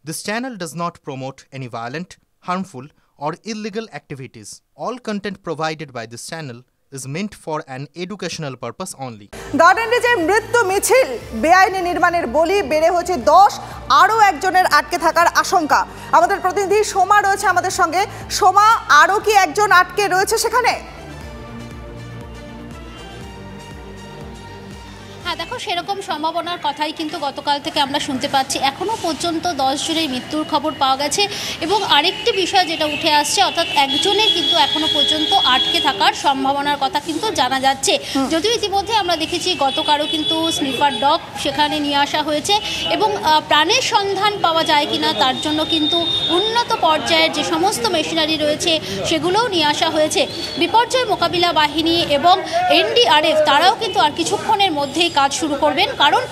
This channel does not promote any violent, harmful, or illegal activities. All content provided by this channel is meant for an educational purpose only. Garden রিজে মৃত্যু মিছিল বেআইনি নির্মাণের বলি বেড়ে হয়েছে 10, আরও একজনের আটকে থাকার আশঙ্কা। আমাদের প্রতিনিধি সোমা রয়েছে আমাদের সঙ্গে। সোমা, আরও কি একজন আটকে রয়েছে সেখানে? হ্যাঁ দেখো, সেরকম সম্ভাবনার কথাই কিন্তু গতকাল থেকে আমরা শুনতে পাচ্ছি। এখনও পর্যন্ত 10 জনের মৃত্যুর খবর পাওয়া গেছে এবং আরেকটি বিষয় যেটা উঠে আসছে, অর্থাৎ একজনের কিন্তু এখনও পর্যন্ত আটকে থাকার সম্ভাবনার কথা কিন্তু জানা যাচ্ছে। যদিও ইতিমধ্যে আমরা দেখেছি গতকালও কিন্তু স্নিফার ডগ সেখানে নিয়ে আসা হয়েছে এবং প্রাণের সন্ধান পাওয়া যায় কিনা তার জন্য কিন্তু উন্নত পর্যায়ের যে সমস্ত মেশিনারি রয়েছে সেগুলোও নিয়ে আসা হয়েছে। বিপর্যয় মোকাবিলা বাহিনী এবং এনডিআরএফ তারাও কিন্তু আর কিছুক্ষণের মধ্যেই কাজ শুরু করবেন, কারণ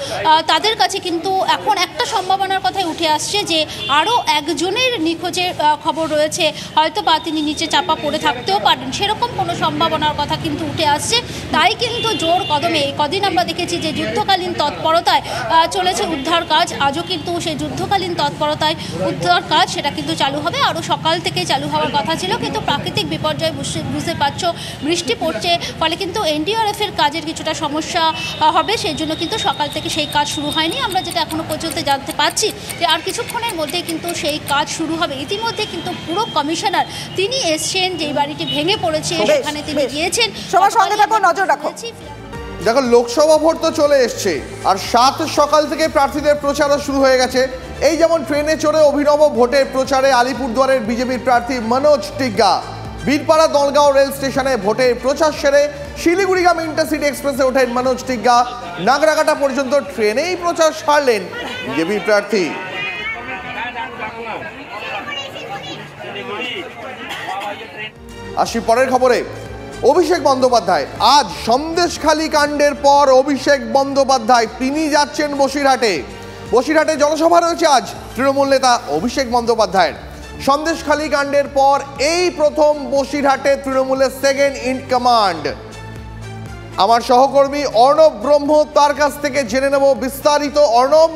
তাদের কাছে কিন্তু এখন একটা সম্ভাবনার কথাই উঠে আসছে যে আরও একজনের নিখোঁজের খবর রয়েছে, হয়তো বা তিনি নিচে চাপা পড়ে থাকতেও পারেন, সেরকম কোনো সম্ভাবনার কথা কিন্তু উঠে আসছে। তাই কিন্তু জোর কদমে কদিন আমরা দেখেছি যে যুদ্ধকালীন তৎপরতায় চলেছে উদ্ধার কাজ। আজও কিন্তু সেই যুদ্ধকালীন তৎপরতায় উদ্ধার কাজ সেটা কিন্তু চালু হবে, আরও সকাল থেকেই চালু হওয়ার কথা ছিল, কিন্তু প্রাকৃতিক বিপর্যয় বুঝতে পারছো, বৃষ্টি পড়ছে, ফলে কিন্তু এনডিআরএফের কাজের কিছুটা সমস্যা হবে, সেই জন্য কিন্তু সকাল থেকে সেই কাজ শুরু হয়নি। আমরা যেটা এখনো পর্যন্ত জানতে পারছি যে আর কিছুক্ষণের মধ্যে কিন্তু সেই কাজ শুরু হবে। ইতিমধ্যে কিন্তু পুরো কমিশনার তিনি এসছেন, যেই বাড়িটি ভেঙে পড়েছে সেখানে তিনি গিয়েছেন। সবার সঙ্গে থাকো, নজর রাখো। দেখো, লোকসভা ভোট তো চলে এসছে আর 7 সকাল থেকে প্রার্থীদের প্রচারও শুরু হয়ে গেছে। এই যেমন ট্রেনে চড়ে অভিনব ভোটের প্রচারে আলিপুরদুয়ারের বিজেপির প্রার্থী মনোজ টিগ্গা, বীরপাড়া দলগাঁও রেল স্টেশনে ভোটের প্রচার সেরে শিলিগুড়িগাম ইন্টারসিটি এক্সপ্রেসে ওঠেন মনোজ টিগ্গা। নাগরাকাটা পর্যন্ত ট্রেনেই প্রচার সারলেন বিজেপির প্রার্থী। আসি পরের খবরে। অভিষেক বন্দ্যোপাধ্যায় আজ সন্দেশখালী কাণ্ডের পর অভিষেক বন্দ্যোপাধ্যায় তিনি যাচ্ছেন বসিরহাটে। বসিরহাটে জনসভা রয়েছে আজ তৃণমূল নেতা অভিষেক বন্দ্যোপাধ্যায়ের। সন্দেশখালী কাণ্ডের পর এই প্রথম বসিরহাটে তৃণমূলের সেকেন্ড ইন কমান্ড। আমার সহকর্মী অর্ণব ব্রহ্ম, তার কাছ থেকে জেনে নেব বিস্তারিত। অর্ণব,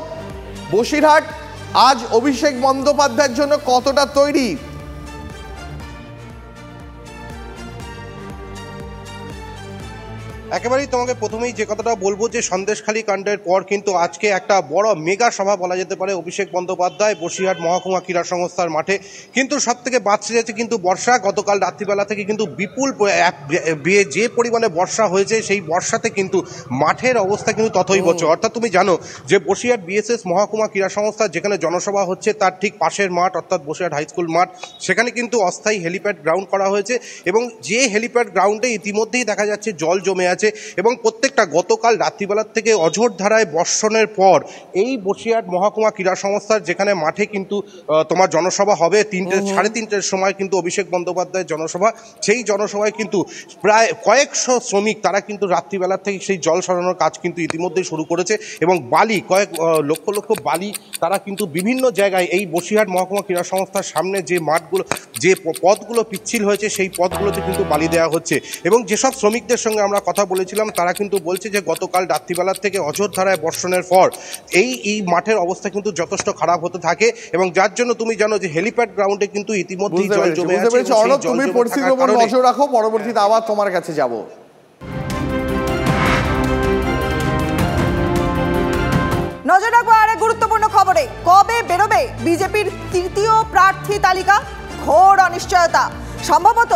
বসিরহাট আজ অভিষেক বন্দ্যোপাধ্যায়ের জন্য কতটা তৈরি? একেবারেই তোমাকে প্রথমেই যে কথাটা বলবো যে সন্দেশখালী কাণ্ডের পর কিন্তু আজকে একটা বড় মেগা সভা বলা যেতে পারে অভিষেক বন্দ্যোপাধ্যায় বসিরহাট মহকুমা ক্রীড়া সংস্থার মাঠে। কিন্তু সব থেকে বাঁচতে যাচ্ছে কিন্তু বর্ষা। গতকাল রাত্রিবেলা থেকে কিন্তু বিপুল যে পরিমাণে বর্ষা হয়েছে সেই বর্ষাতে কিন্তু মাঠের অবস্থা কিন্তু তথৈবচ। অর্থাৎ তুমি জানো যে বসিরহাট বিএসএস মহকুমা ক্রীড়া সংস্থা যেখানে জনসভা হচ্ছে তার ঠিক পাশের মাঠ, অর্থাৎ বসিরহাট হাই স্কুল মাঠ, সেখানে কিন্তু অস্থায়ী হেলিপ্যাড গ্রাউন্ড করা হয়েছে এবং যে হেলিপ্যাড গ্রাউন্ডে ইতিমধ্যেই দেখা যাচ্ছে জল জমে আছে এবং প্রত্যেকটা গতকাল রাত্রিবেলার থেকে অঝোর ধারায় বর্ষণের পর এই বসিরহাট মহকুমা ক্রীড়া সংস্থার যেখানে মাঠে কিন্তু তোমার জনসভা হবে 3:30 সময় কিন্তু অভিষেক বন্দ্যোপাধ্যায়ের জনসভা। সেই জনসভায় কিন্তু প্রায় কয়েকশো শ্রমিক তারা কিন্তু রাত্রিবেলার থেকে সেই জল সরানোর কাজ কিন্তু ইতিমধ্যেই শুরু করেছে এবং বালি কয়েক লক্ষ লক্ষ বালি তারা কিন্তু বিভিন্ন জায়গায় এই বসিরহাট মহকুমা ক্রীড়া সংস্থার সামনে যে মাঠগুলো যে পথগুলো পিচ্ছিল হয়েছে সেই পথগুলোতে কিন্তু বালি দেওয়া হচ্ছে এবং যেসব শ্রমিকদের সঙ্গে আমরা কথা বলেছিলাম তারা কিন্তু বলছে যে গতকাল রাত্রিবেলার থেকে অঝোর ধারায় বর্ষণের পর এই মাঠের অবস্থা কিন্তু যথেষ্ট খারাপ হতে থাকে এবং যার জন্য তুমি জানো যে হেলিপ্যাড গ্রাউন্ডে কিন্তু ইতিমধ্যেই জল জমে আছে। তুমি পরিস্থিতির উপর নজর রাখো, পরবর্তীতে আবার তোমার কাছে যাব। নজর রাখবো আরেক গুরুত্বপূর্ণ খবরে। কবে বেরোবে বিজেপির তৃতীয় প্রার্থী তালিকা? ঘোর অনিশ্চয়তা। সম্ভবত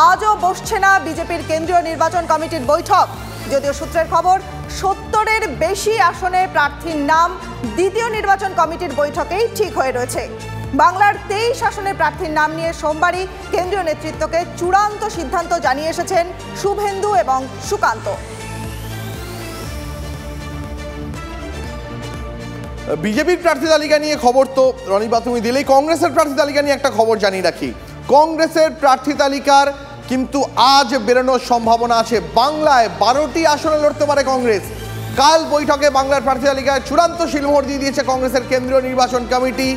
আজও বসছে না বিজেপির কেন্দ্রীয় নির্বাচন কমিটির বৈঠক। যদিও সূত্রের খবর 70-এর বেশি আসনে প্রার্থীর নাম দ্বিতীয় নির্বাচন কমিটির বৈঠকেই ঠিক হয়ে রয়েছে। বাংলার 23 আসনের প্রার্থীর নাম নিয়ে সোমবারই কেন্দ্রীয় নেতৃত্বকে চূড়ান্ত সিদ্ধান্ত জানিয়ে এসেছেন শুভেন্দু এবং সুকান্ত। বিজেপির প্রার্থী তালিকা নিয়ে খবর তো রনিবা তুমি দিলেই, কংগ্রেসের প্রার্থী তালিকা নিয়ে একটা খবর জানিয়ে রাখি। কংগ্রেসের প্রার্থী তালিকার কিন্তু আজ বেরোনোর সম্ভাবনা আছে। বাংলায় 12টি আসনে লড়তে পারে কংগ্রেস। কাল বৈঠকে বাংলার প্রার্থী তালিকায় চূড়ান্ত শিলমোহর দিয়ে দিয়েছে কংগ্রেসের কেন্দ্রীয় নির্বাচন কমিটি।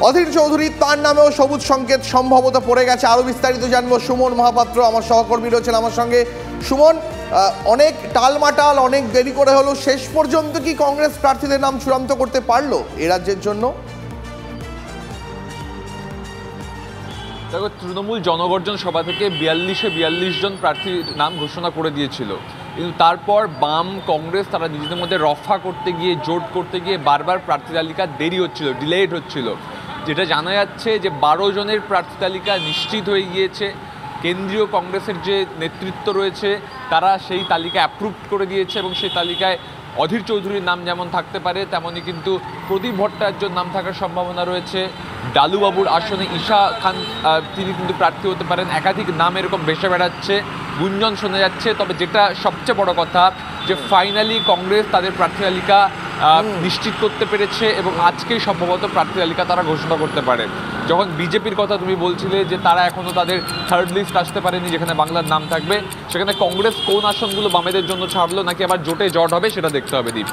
অধীর চৌধুরী তার নামেও সবুজ সংকেত সম্ভবত পড়ে গেছে। আরো বিস্তারিত জানবো সুমন মহাপাত্র আমার সহকর্মী রয়েছেন আমার সঙ্গে। সুমন, অনেক টালমাটাল, অনেক দেরি করে হলো, শেষ পর্যন্ত কি কংগ্রেস প্রার্থীদের নাম চূড়ান্ত করতে পারলো এ রাজ্যের জন্য? দেখো, তৃণমূল জনগর্জন সভা থেকে 42 জন প্রার্থীর নাম ঘোষণা করে দিয়েছিল, কিন্তু তারপর বাম কংগ্রেস তারা নিজেদের মধ্যে রফা করতে গিয়ে, জোট করতে গিয়ে বারবার প্রার্থী তালিকা দেরি হচ্ছিল, ডিলেড হচ্ছিল। যেটা জানা যাচ্ছে যে 12 জনের প্রার্থী তালিকা নিশ্চিত হয়ে গিয়েছে। কেন্দ্রীয় কংগ্রেসের যে নেতৃত্ব রয়েছে তারা সেই তালিকা অ্যাপ্রুভ করে দিয়েছে এবং সেই তালিকায় অধীর চৌধুরীর নাম যেমন থাকতে পারে, তেমনই কিন্তু প্রদীপ ভট্টাচার্যর নাম থাকার সম্ভাবনা রয়েছে। ডালুবাবুর আসনে ঈশা খান তিনি কিন্তু প্রার্থী হতে পারেন। একাধিক নাম এরকম ভেসে বেড়াচ্ছে, গুঞ্জন শোনা যাচ্ছে। তবে যেটা সবচেয়ে বড় কথা যে ফাইনালি কংগ্রেস তাদের প্রার্থী তালিকা নিশ্চিত করতে পেরেছে এবং আজকেই সম্ভবত প্রার্থী তালিকা তারা ঘোষণা করতে পারে। যখন বিজেপির কথা তুমি বলছিলে যে তারা এখনও তাদের থার্ড লিস্ট আসতে পারেনি যেখানে বাংলার নাম থাকবে, সেখানে কংগ্রেস কোন আসনগুলো বামেদের জন্য ছাড়লো নাকি আবার জোটে জট হবে সেটা দেখতে হবে। দীপ,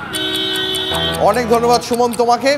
অনেক ধন্যবাদ সুমন তোমাকে।